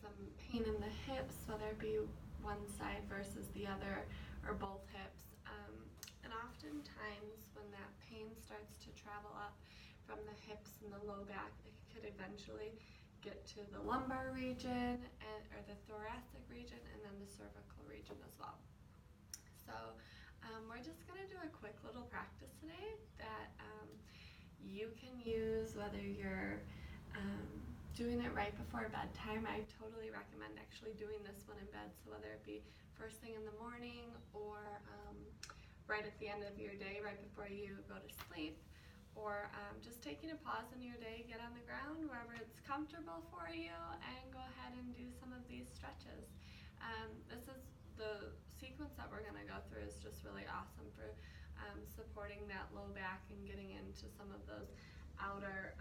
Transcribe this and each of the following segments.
some pain in the hips, whether it be one side versus the other or both hips. And oftentimes when that pain starts to travel up from the hips and the low back, it could eventually get to the lumbar region or the thoracic region, and then the cervical region as well. So we're just going to do a quick little practice today that you can use whether you're doing it right before bedtime. I totally recommend actually doing this one in bed, so whether it be first thing in the morning or right at the end of your day, right before you go to sleep, or just taking a pause in your day, get on the ground wherever it's comfortable for you, and go ahead and do some of these stretches. This is the sequence that we're going to go through is just really awesome for supporting that low back and getting into some of those outer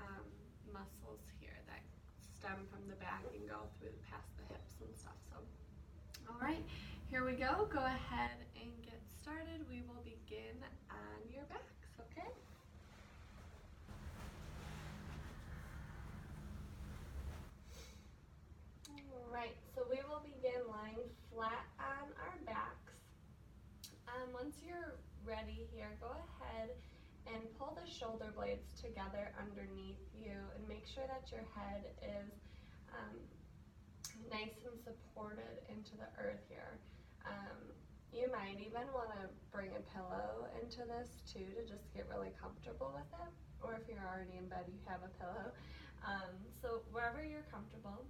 muscles here that stem from the back and go through past the hips and stuff. So all right, here we go. Go ahead and get started. We will begin on your backs, okay? All right, so we will begin lying flat on our backs. Once you're ready here, go ahead and pull the shoulder blades together underneath you and make sure that your head is nice and supported into the earth here. You might even want to bring a pillow into this too to just get really comfortable with it, or if you're already in bed, you have a pillow. So wherever you're comfortable.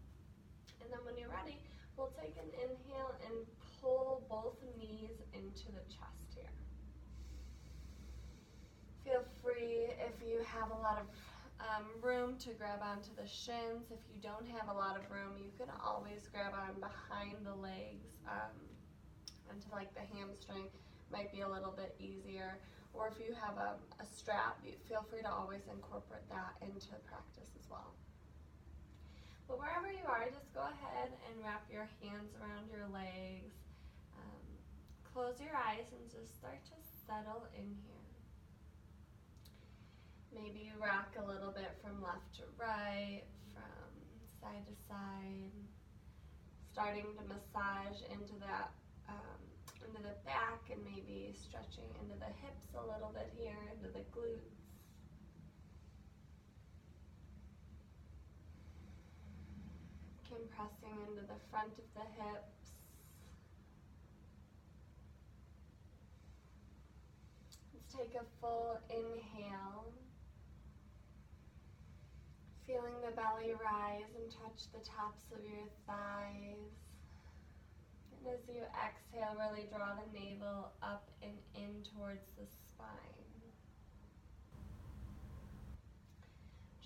And then when you're ready, we'll take an inhale and pull both knees into the chest here. Feel free if you have a lot of room to grab onto the shins. If you don't have a lot of room, you can always grab on behind the legs onto like the hamstring. Might be a little bit easier. Or if you have a strap, feel free to always incorporate that into practice as well. But wherever you are, just go ahead and wrap your hands around your legs. Close your eyes and just start to settle in here. Maybe you rock a little bit from left to right, from side to side, starting to massage into that, into the back, and maybe stretching into the hips a little bit here, into the glutes. Compressing into the front of the hips. Let's take a full inhale. Feeling the belly rise and touch the tops of your thighs. And as you exhale, really draw the navel up and in towards the spine.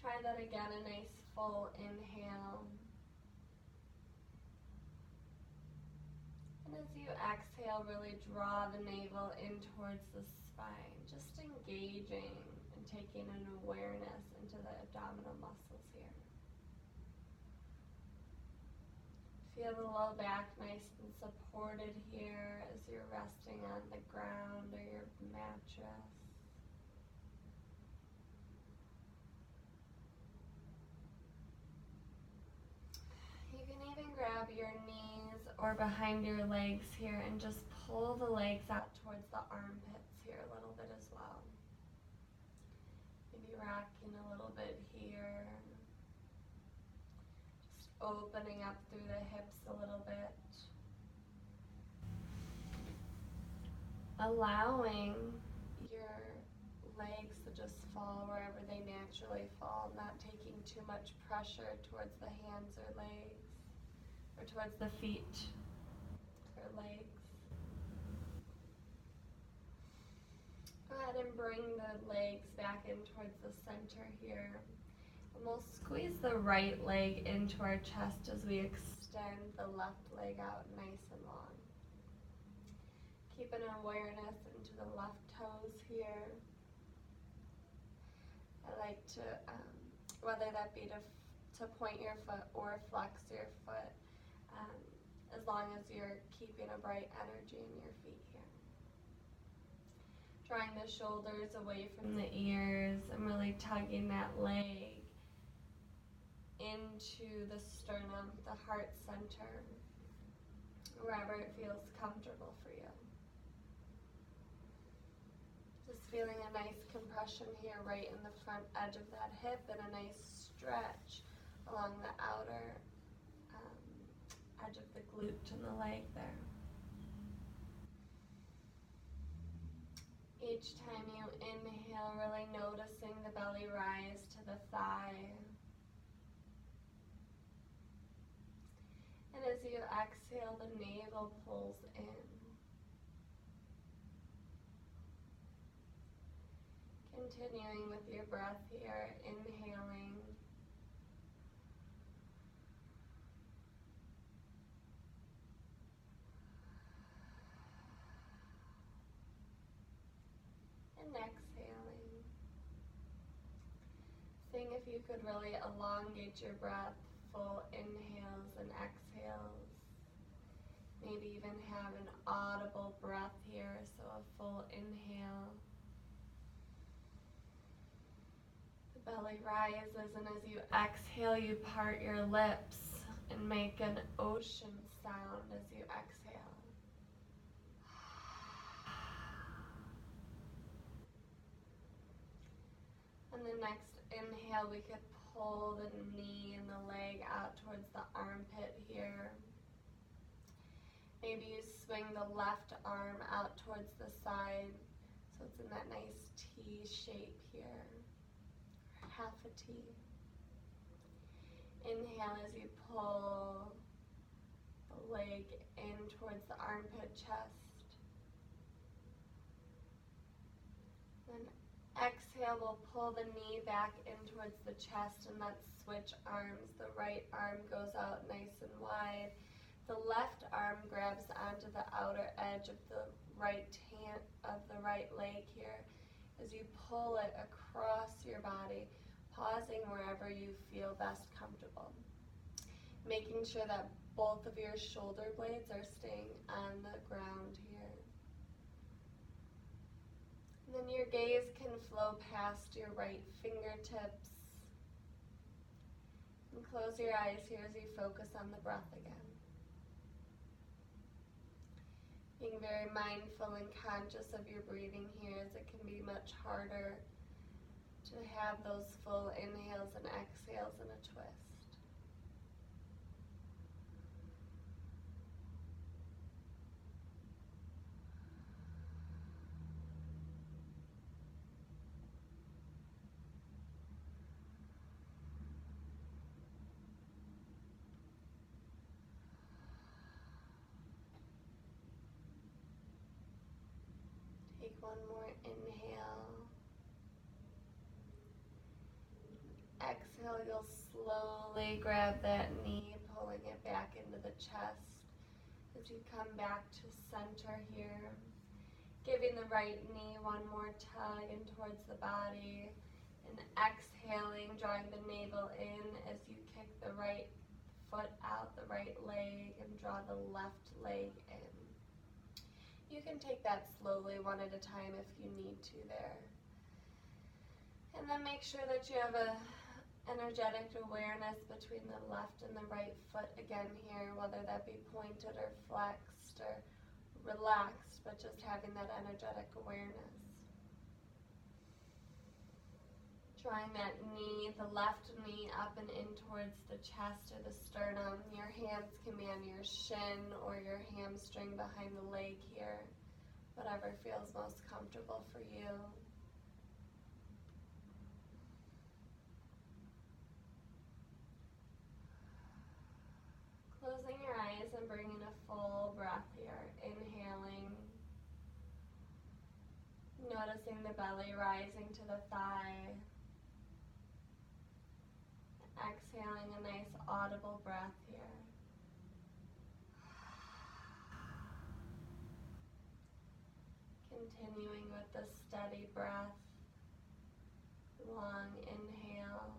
Try that again, a nice full inhale. And as you exhale, really draw the navel in towards the spine, just engaging and taking an awareness into the abdominal muscles here. Feel the low back nice and supported here as you're resting on the ground or your mattress. You can even grab your knees or behind your legs here and just pull the legs out towards the armpits here a little bit as well. Maybe rocking a little bit here. Just opening up through the hips a little bit. Allowing your legs to just fall wherever they naturally fall, not taking too much pressure towards the hands or legs, or towards the feet or legs. Go ahead and bring the legs back in towards the center here. And we'll squeeze the right leg into our chest as we extend the left leg out nice and long. Keep an awareness into the left toes here. I like to, whether that be to point your foot or flex your foot, as long as you're keeping a bright energy in your feet here. Drawing the shoulders away from the ears and really tugging that leg into the sternum, the heart center, wherever it feels comfortable for you. Just feeling a nice compression here right in the front edge of that hip and a nice stretch along the outer edge of the glute and the leg there. Each time you inhale, really noticing the belly rise to the thigh. And as you exhale, the navel pulls in. Continuing with your breath here, inhaling. And exhaling. Seeing if you could really elongate your breath, full inhales and exhales. Maybe even have an audible breath here, so a full inhale. The belly rises, and as you exhale, you part your lips and make an ocean sound as you exhale. And the next inhale, we could pull the knee and the leg out towards the armpit here. Maybe you swing the left arm out towards the side, so it's in that nice T shape here, half a T. Inhale as you pull the leg in towards the armpit, chest. Then exhale, we'll pull the knee back in towards the chest, and let's switch arms. The right arm goes out nice and wide. The left arm grabs onto the outer edge of the right leg here as you pull it across your body, pausing wherever you feel best comfortable. Making sure that both of your shoulder blades are staying on the ground here. And then your gaze can flow past your right fingertips. And close your eyes here as you focus on the breath again. Being very mindful and conscious of your breathing here, as it can be much harder to have those full inhales and exhales in a twist. Take one more inhale. Exhale, you'll slowly grab that knee, pulling it back into the chest as you come back to center here. Giving the right knee one more tug in towards the body, and exhaling, drawing the navel in as you kick the right foot out, the right leg, and draw the left leg in. You can take that slowly, one at a time if you need to there. And then make sure that you have a energetic awareness between the left and the right foot again here, whether that be pointed or flexed or relaxed, but just having that energetic awareness. Drawing that knee, the left knee up and in towards the chest or the sternum. Your hands can be on your shin or your hamstring behind the leg here, whatever feels most comfortable for you. Closing your eyes and bringing a full breath here. Inhaling. Noticing the belly rising to the thigh. Exhaling a nice audible breath here. Continuing with the steady breath. Long inhale.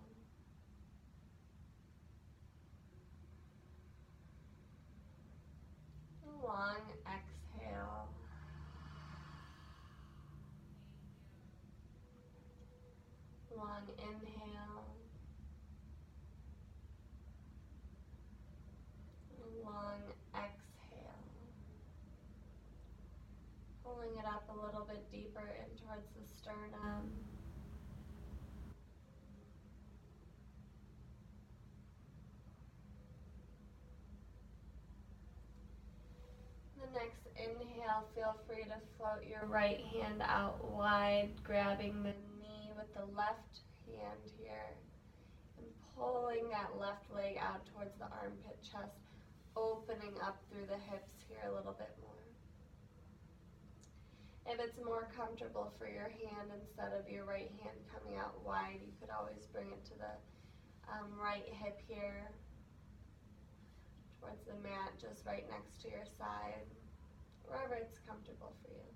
Long exhale. Long inhale. up a little bit deeper in towards the sternum. The next inhale, feel free to float your right hand out wide, grabbing the knee with the left hand here, and pulling that left leg out towards the armpit chest, opening up through the hips here a little bit more. If it's more comfortable for your hand, instead of your right hand coming out wide, you could always bring it to the right hip here, towards the mat, just right next to your side, wherever it's comfortable for you.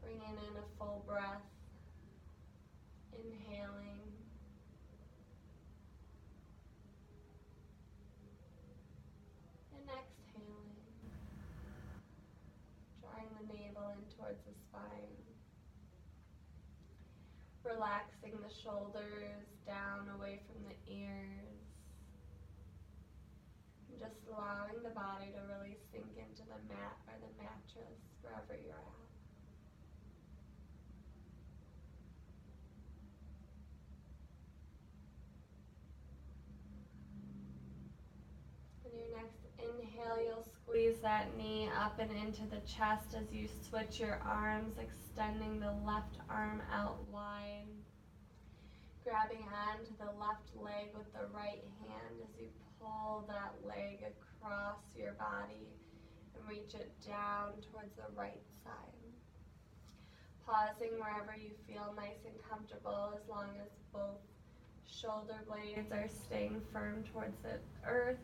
Bringing in a full breath, inhaling, and exhaling, drawing the navel in towards the spine. Relaxing the shoulders down away from the ears. And just allowing the body to really sink into the mat or the mattress, wherever you're at. On your next inhale, you'll squeeze that knee up and into the chest as you switch your arms, extending the left arm out wide. Grabbing onto the left leg with the right hand as you pull that leg across your body and reach it down towards the right side. Pausing wherever you feel nice and comfortable, as long as both shoulder blades are staying firm towards the earth.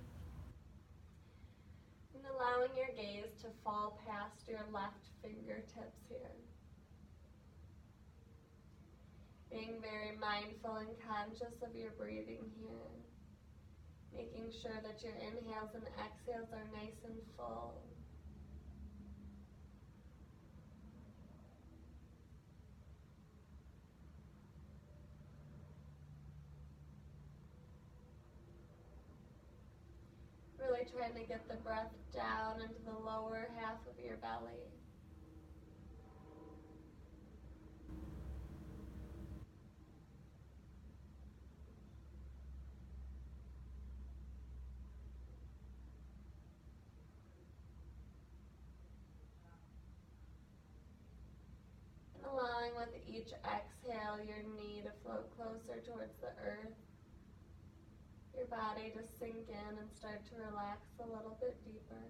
And allowing your gaze to fall past your left fingertips here. Being very mindful and conscious of your breathing here. Making sure that your inhales and exhales are nice and full. Really trying to get the breath down into the lower half of your belly. And allowing with each exhale your knee to float closer towards the earth. Your body to sink in and start to relax a little bit deeper.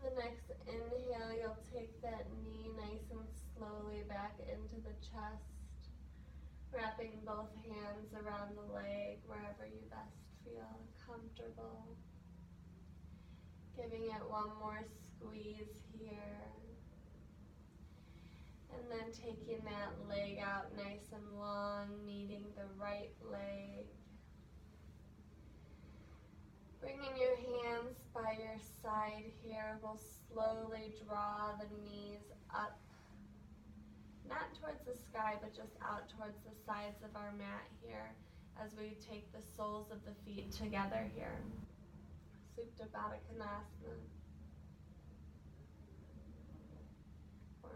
The next inhale, you'll take that knee nice and slowly back into the chest, wrapping both hands around the leg wherever you best feel comfortable. Giving it one more squeeze here. And then taking that leg out nice and long, meeting the right leg. Bringing your hands by your side here, we'll slowly draw the knees up. Not towards the sky, but just out towards the sides of our mat here as we take the soles of the feet together here. Supta Baddha Konasana. Or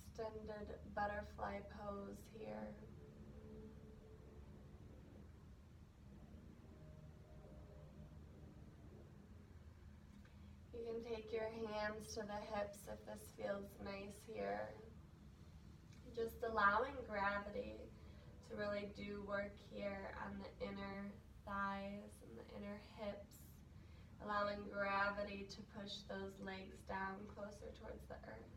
extended butterfly pose here. You can take your hands to the hips if this feels nice here. Just allowing gravity to really do work here on the inner thighs and the inner hips. Allowing gravity to push those legs down closer towards the earth.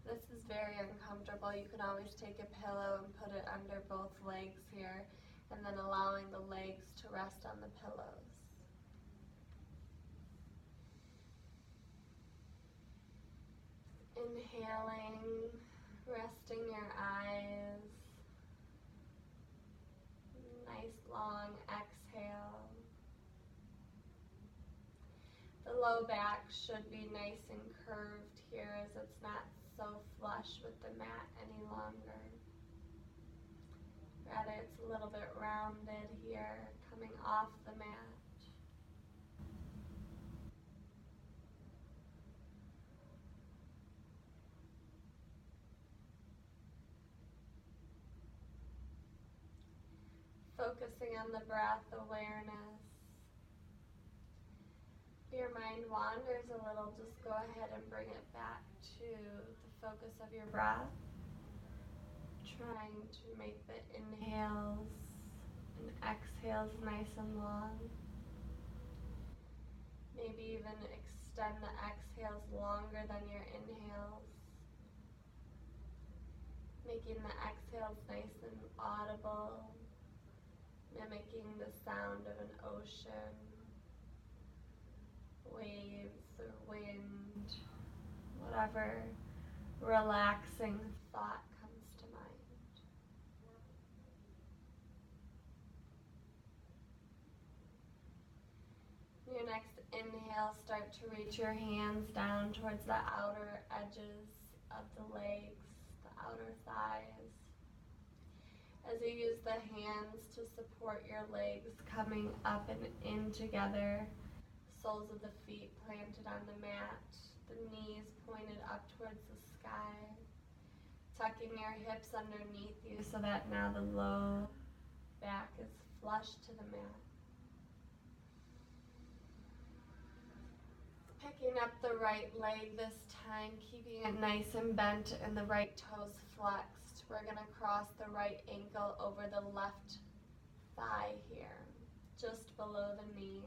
This is very uncomfortable. You can always take a pillow and put it under both legs here, and then allowing the legs to rest on the pillows. Inhaling, resting your eyes. Nice long exhale. The low back should be nice and curved here as it's not so flush with the mat any longer. Rather, it's a little bit rounded here, coming off the mat. Focusing on the breath awareness. If your mind wanders a little, just go ahead and bring it back to the focus of your breath. Trying to make the inhales and exhales nice and long. Maybe even extend the exhales longer than your inhales. Making the exhales nice and audible, mimicking the sound of an ocean, waves or wind, whatever relaxing thought comes to mind. Your next inhale, start to reach your hands down towards the outer edges of the legs, the outer thighs. As you use the hands to support your legs coming up and in together, soles of the feet planted on the mat, the knees pointed up towards the sky, tucking your hips underneath you so that now the low back is flush to the mat. Picking up the right leg this time, keeping it nice and bent and the right toes flexed. We're going to cross the right ankle over the left thigh here, just below the knee.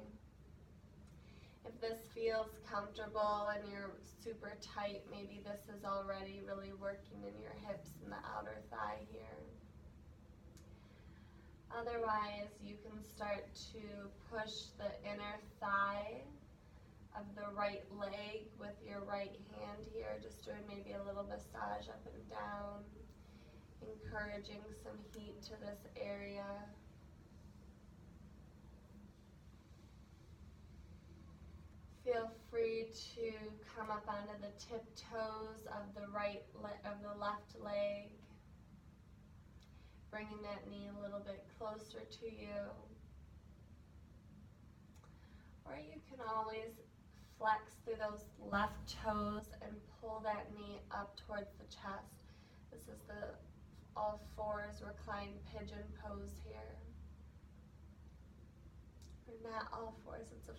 If this feels comfortable and you're super tight, maybe this is already really working in your hips and the outer thigh here. Otherwise, you can start to push the inner thigh of the right leg with your right hand here, just doing maybe a little massage up and down, encouraging some heat to this area. Feel free to come up onto the tiptoes of the left leg, bringing that knee a little bit closer to you. Or you can always flex through those left toes and pull that knee up towards the chest. This is the all fours reclined pigeon pose here. Or not all fours, it's a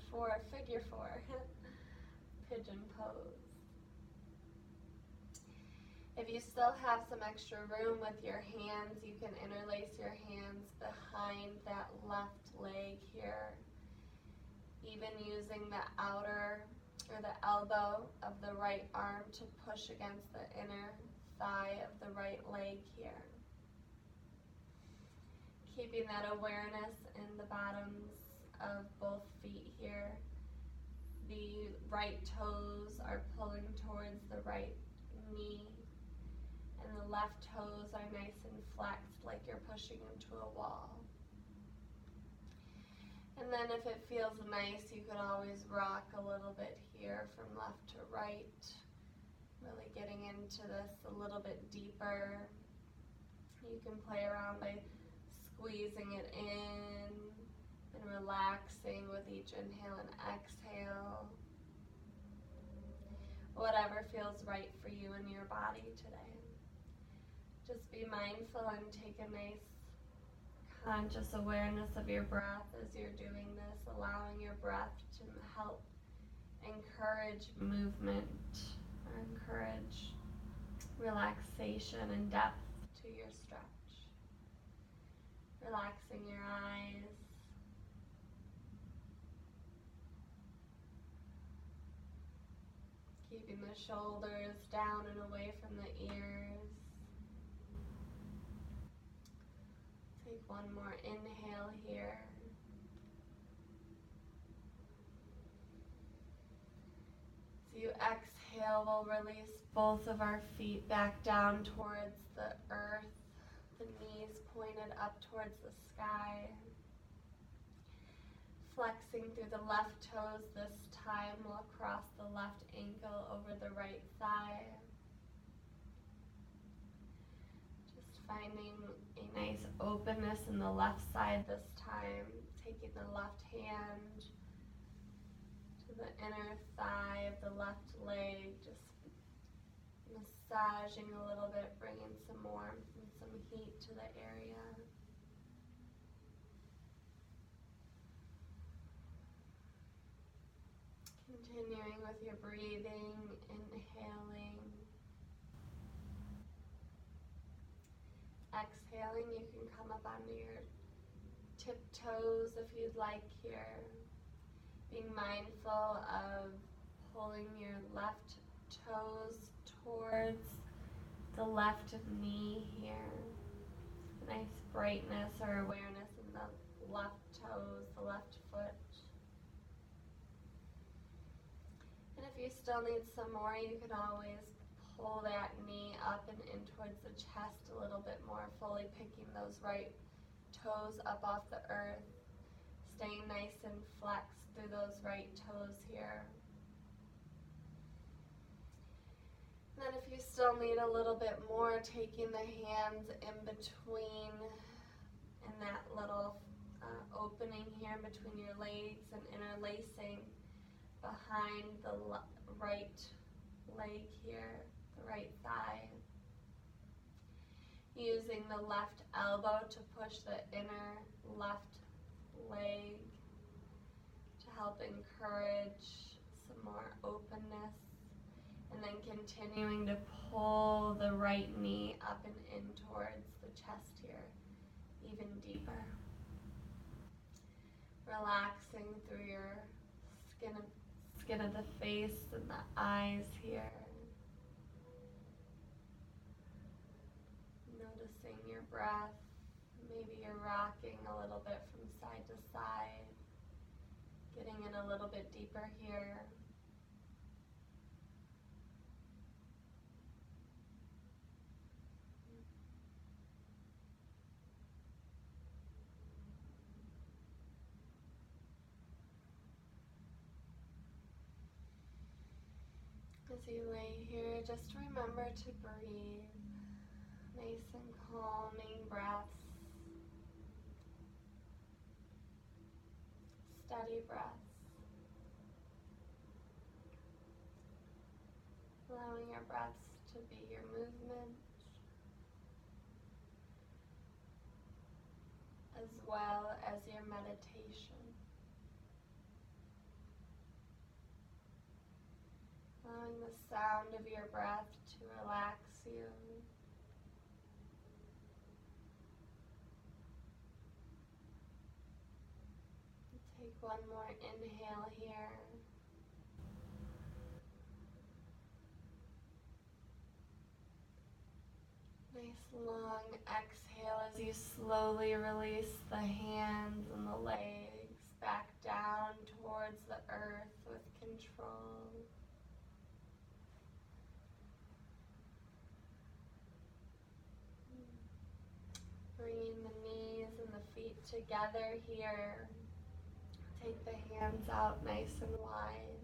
figure four pigeon pose. If you still have some extra room with your hands, you can interlace your hands behind that left leg here, even using the outer or the elbow of the right arm to push against the inner thigh of the right leg here. Keeping that awareness in the bottoms of both feet here. The right toes are pulling towards the right knee, and the left toes are nice and flexed like you're pushing into a wall. And then if it feels nice, you can always rock a little bit here from left to right, really getting into this a little bit deeper. You can play around by squeezing it in and relaxing with each inhale and exhale. Whatever feels right for you and your body today. Just be mindful and take a nice conscious awareness of your breath as you're doing this, allowing your breath to help encourage movement or encourage relaxation and depth to your stretch. Relaxing your eyes. Keeping the shoulders down and away from the ears. Take one more inhale here. As you exhale, we'll release both of our feet back down towards the earth, the knees pointed up towards the sky. Flexing through the left toes this time, we'll cross the left ankle over the right thigh. Just finding a A nice openness in the left side this time, taking the left hand to the inner thigh of the left leg, just massaging a little bit, bringing some warmth and some heat to the area. Continuing with your breathing, inhaling. Exhaling, you can come up onto your tiptoes if you'd like here. Being mindful of pulling your left toes towards the left knee here. Nice brightness or awareness in the left toes, the left foot. And if you still need some more, you can always pull that knee up and in towards the chest a little bit more, fully picking those right toes up off the earth, staying nice and flexed through those right toes here. And then if you still need a little bit more, taking the hands in between, in that little opening here in between your legs and interlacing behind the right leg here, the right thigh. Using the left elbow to push the inner left leg to help encourage some more openness. And then continuing to pull the right knee up and in towards the chest here, even deeper. Relaxing through your skin of the face and the eyes here. Noticing your breath. Maybe you're rocking a little bit from side to side. Getting in a little bit deeper here. As you lay here, just remember to breathe. Nice and calming breaths. Steady breaths. Allowing your breaths to be your movement, as well as your meditation. Allowing the sound of your breath to relax you. Take one more inhale here. Nice long exhale as you slowly release the hands and the legs back down towards the earth with control. Bringing the knees and the feet together here. Take the hands out nice and wide.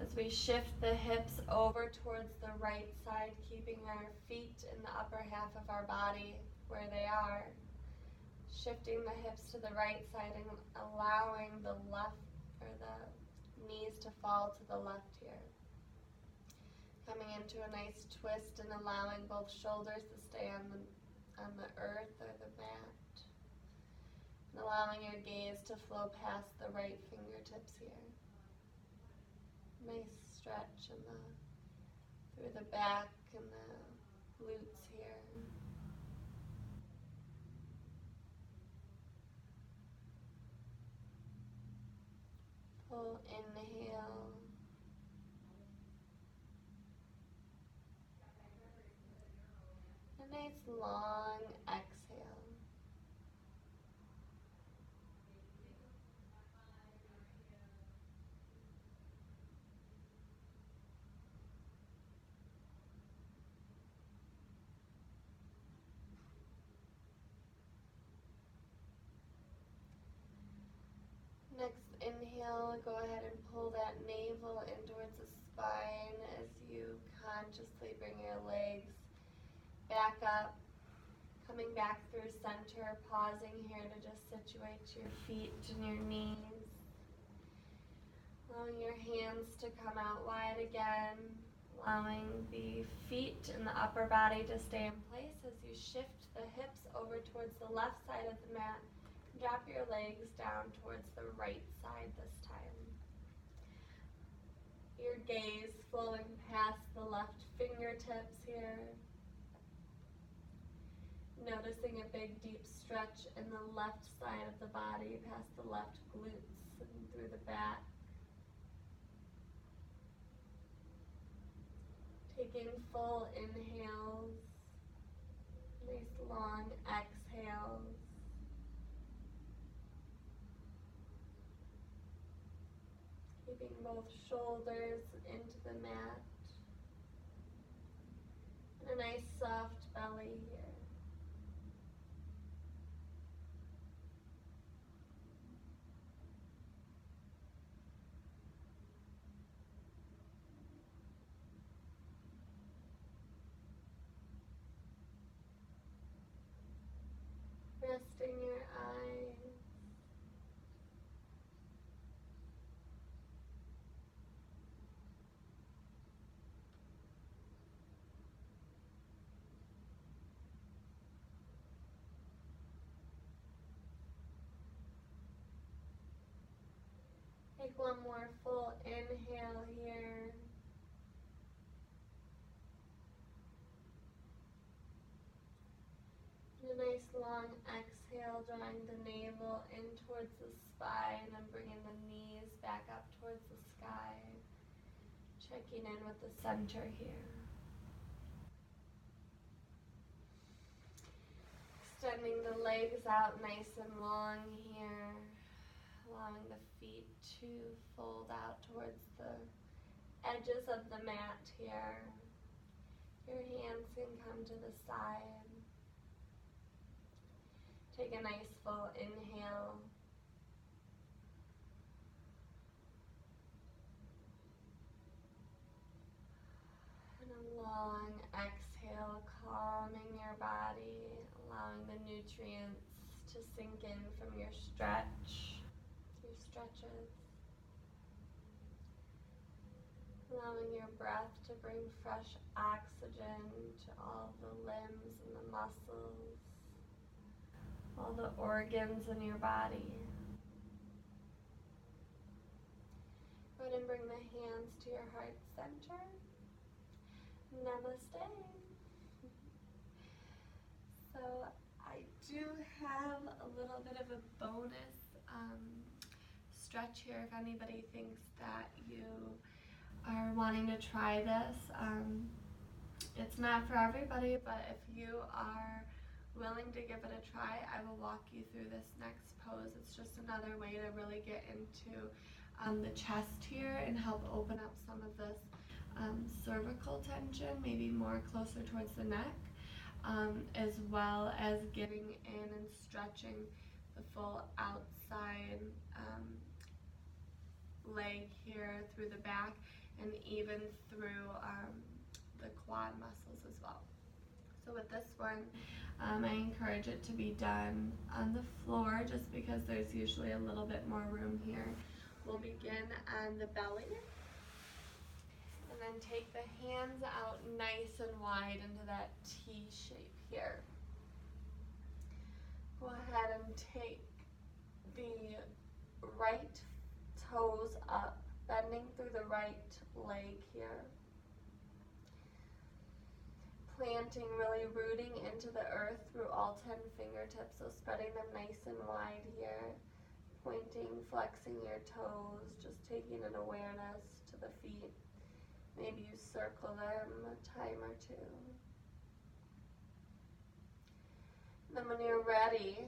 As we shift the hips over towards the right side, keeping our feet in the upper half of our body where they are. Shifting the hips to the right side and allowing the left or the knees to fall to the left here. Coming into a nice twist and allowing both shoulders to stay on the earth or the mat. And allowing your gaze to flow past the right fingertips here. Nice stretch through the back and the glutes here. Full inhale. A nice long exhale. Next inhale, go ahead and pull that navel in towards the spine as you consciously bring your legs back up, coming back through center, pausing here to just situate your feet and your knees. Allowing your hands to come out wide again, allowing the feet and the upper body to stay in place as you shift the hips over towards the left side of the mat. Drop your legs down towards the right side this time. Your gaze flowing past the left fingertips here. Noticing a big deep stretch in the left side of the body, past the left glutes and through the back. Taking full inhales, nice long exhales. Keeping both shoulders into the mat. And a nice soft belly here. Resting your eyes. Take one more full inhale here. And a nice long exhale, drawing the navel in towards the spine and bringing the knees back up towards the sky. Checking in with the center here. Extending the legs out nice and long here. Allowing the feet to fold out towards the edges of the mat here. Your hands can come to the side. Take a nice full inhale. And a long exhale, calming your body, allowing the nutrients to sink in from your stretches. Allowing your breath to bring fresh oxygen to all the limbs and the muscles, all the organs in your body. Go ahead and bring the hands to your heart center. Namaste. So I do have a little bit of a bonus stretch here if anybody thinks that you are wanting to try this. It's not for everybody, but if you are willing to give it a try, I will walk you through this next pose. It's just another way to really get into the chest here and help open up some of this cervical tension, maybe more closer towards the neck, as well as getting in and stretching the full outside leg here through the back and even through the quad muscles as well. So with this one, I encourage it to be done on the floor just because there's usually a little bit more room here. We'll begin on the belly and then take the hands out nice and wide into that T shape here. Go ahead and take the right toes up, bending through the right leg here. Planting, really rooting into the earth through all 10 fingertips, so spreading them nice and wide here. Pointing, flexing your toes, just taking an awareness to the feet. Maybe you circle them a time or two. Then when you're ready,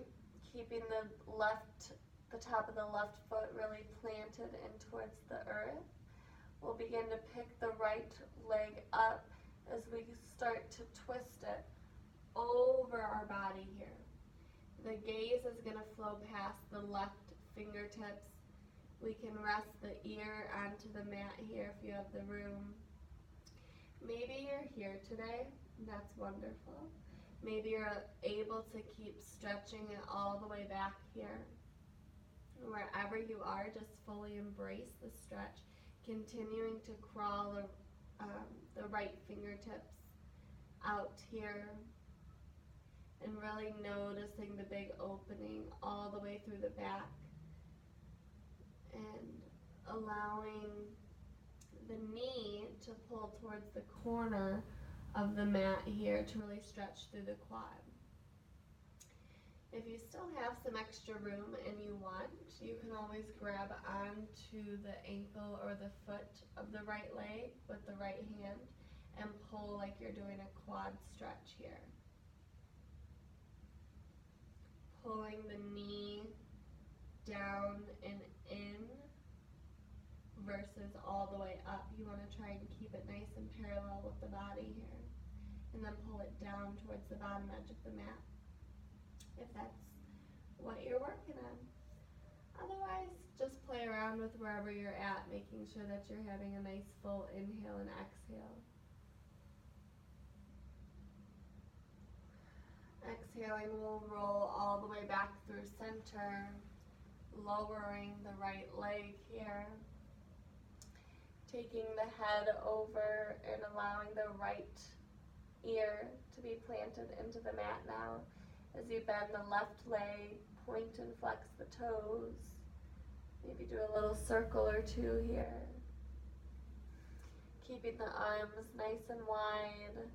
keeping the top of the left foot really planted in towards the earth, we'll begin to pick the right leg up as we start to twist it over our body here. The gaze is going to flow past the left fingertips. We can rest the ear onto the mat here if you have the room. Maybe you're here today That's wonderful. Maybe you're able to keep stretching it all the way back here. Wherever you are, just fully embrace the stretch, continuing to crawl the right fingertips out here and really noticing the big opening all the way through the back and allowing the knee to pull towards the corner of the mat here to really stretch through the quad. If you still have some extra room and you want, you can always grab onto the ankle or the foot of the right leg with the right hand and pull like you're doing a quad stretch here. Pulling the knee down and in versus all the way up. You want to try and keep it nice and parallel with the body here. And then pull it down towards the bottom edge of the mat, if that's what you're working on. Otherwise, just play around with wherever you're at, making sure that you're having a nice full inhale and exhale. Exhaling, we'll roll all the way back through center, lowering the right leg here. Taking the head over and allowing the right ear to be planted into the mat now. As you bend the left leg, point and flex the toes. Maybe do a little circle or two here. Keeping the arms nice and wide.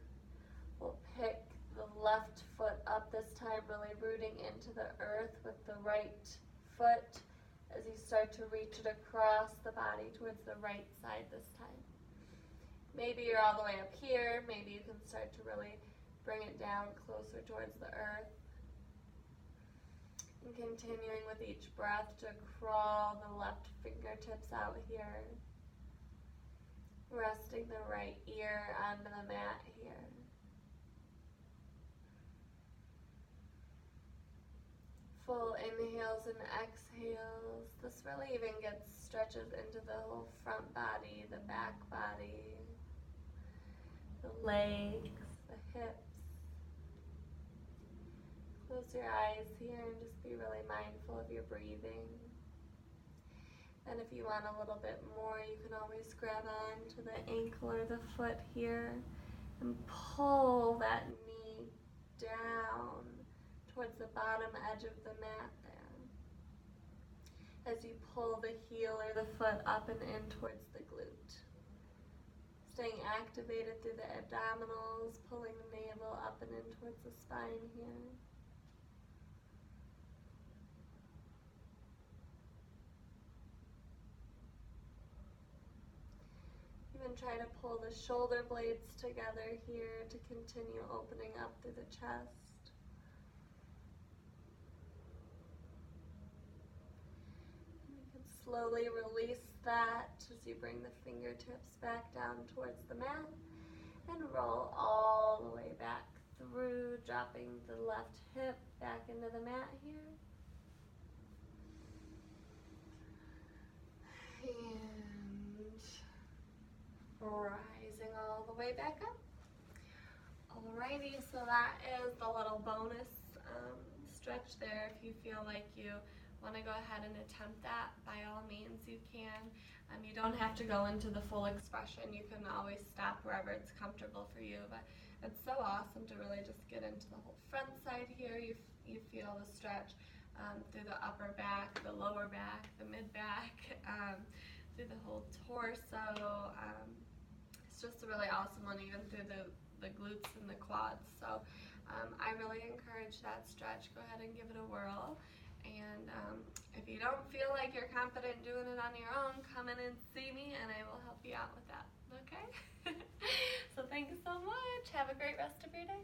We'll pick the left foot up this time, really rooting into the earth with the right foot as you start to reach it across the body towards the right side this time. Maybe you're all the way up here. Maybe you can start to really bring it down closer towards the earth. And continuing with each breath to crawl the left fingertips out here. Resting the right ear onto the mat here. Full inhales and exhales. This really even gets stretches into the whole front body, the back body, the legs, the hips. Close your eyes here and just be really mindful of your breathing. And if you want a little bit more, you can always grab on to the ankle or the foot here and pull that knee down towards the bottom edge of the mat there. As you pull the heel or the foot up and in towards the glute. Staying activated through the abdominals, pulling the navel up and in towards the spine here. Even try to pull the shoulder blades together here to continue opening up through the chest. Slowly release that as you bring the fingertips back down towards the mat and roll all the way back through, dropping the left hip back into the mat here. And rising all the way back up. Alrighty, so that is the little bonus stretch there. If you feel like you want to go ahead and attempt that, by all means you can. You don't have to go into the full expression. You can always stop wherever it's comfortable for you, but it's so awesome to really just get into the whole front side here. You feel the stretch through the upper back, the lower back, the mid back, through the whole torso. It's just a really awesome one, even through the glutes and the quads. So I really encourage that stretch. Go ahead and give it a whirl. And if you don't feel like you're confident doing it on your own, come in and see me and I will help you out with that, okay? So thanks so much. Have a great rest of your day.